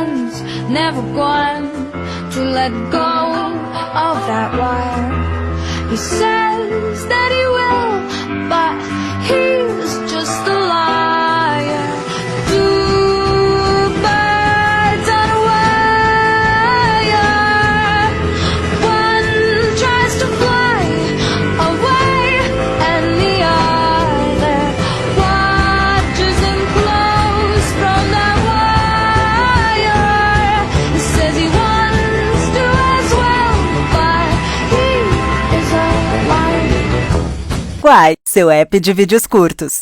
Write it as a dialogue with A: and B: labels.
A: one's never going to let go of that wire. He says that he will, but he's just a liar. Two birds on a wire. One tries to fly away, and the other watches him close from that wire. He says he wants to as well, but he is a liar.
B: Quai, seu app de vídeos curtos.